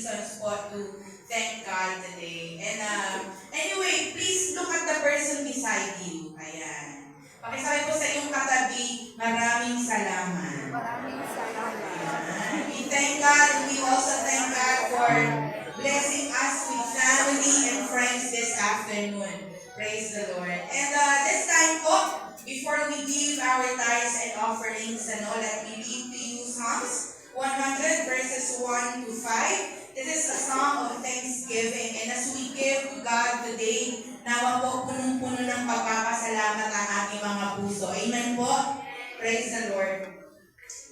reasons po to thank God today. And anyway, please look at the person beside you. Ayan. Pakisabi po sa iyong katabi, maraming salamat. Maraming salamat. Ayan. We thank God and we also thank God for blessing us with family and friends this afternoon. Praise the Lord. And this time po, before we give our tithes and offerings, let me read to you Psalms 100 verses 1 to 5. This is a song of thanksgiving. And as we give to God today, nawa po punong-puno ng pagpapasalamat ang ating mga puso. Amen po? Praise the Lord.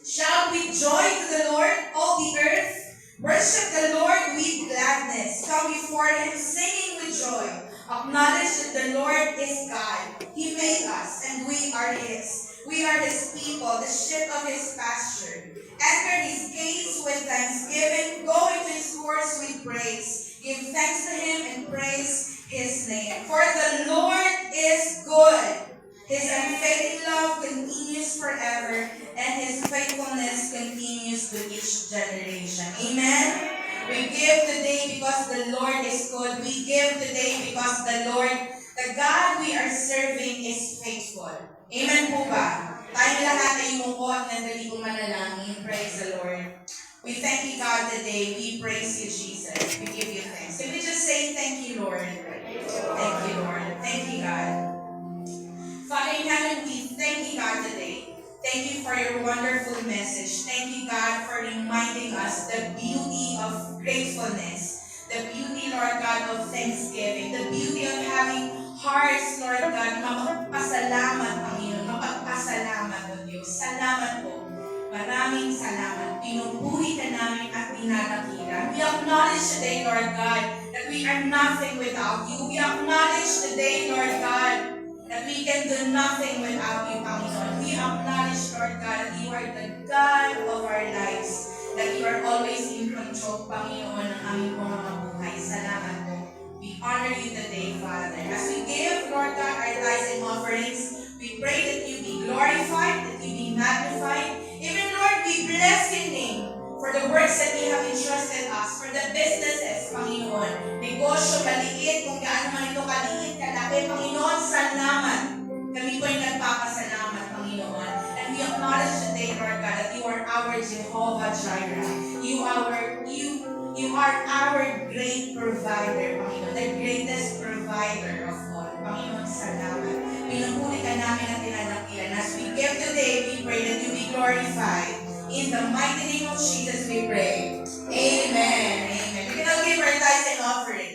Shout with joy to the Lord, all the earth. Worship the Lord with gladness. Come before Him singing with joy. Acknowledge that the Lord is God. He made us, and we are His. We are His people, the sheep of His pasture. Enter His gates with thanksgiving. Go into His courts with praise. Give thanks to Him and praise His name. For the Lord is good. His unfailing love continues forever, and His faithfulness continues to each generation. Amen? We give today because the Lord is good. We give today because the God we are serving is faithful. Amen po ba? Tayong lahat ay umuko at nandali kong manalangin. Praise the Lord. We thank you, God, today. We praise you, Jesus. We give you thanks. Can we just say, thank you, Lord? Thank you, Lord. Thank you, God. Father in heaven, we thank you, God, today. Thank you for your wonderful message. Thank you, God, for reminding us the beauty of gratefulness, the beauty, Lord God, of thanksgiving, the beauty of having hearts, Lord God, mapagpasalamat, Panginoon, mapagpasalamat, O Diyos. Salamat po. Maraming salamat. Pinupuri ka namin at dinadakila. We acknowledge today, Lord God, that we are nothing without you. We acknowledge today, Lord God, that we can do nothing without you, Panginoon. We acknowledge, Lord God, that you are the God of our lives, that you are always in control, Panginoon, ng aming mga buhay. Salamat po. We honor you today, Father. As we give, Lord God, our tithes and offerings, we pray that you be glorified, that you be magnified. Even, Lord, we bless your name for the works that you have entrusted us, for the businesses, Panginoon. Negosyo, maliit, kung gaano man ito kaliit, kalaki, Panginoon, salamat. Kami po ay nagpapasalamat, Panginoon. And we acknowledge today, Lord God, that you are our Jehovah Jireh. You are our great provider, Panginoon. The greatest provider of all. Panginoon, salamat. Pinupuli ka namin at tinadakilan. As we give today, we pray that you be glorified. In the mighty name of Jesus we pray. Amen. Amen. We can now give our tithes and offering.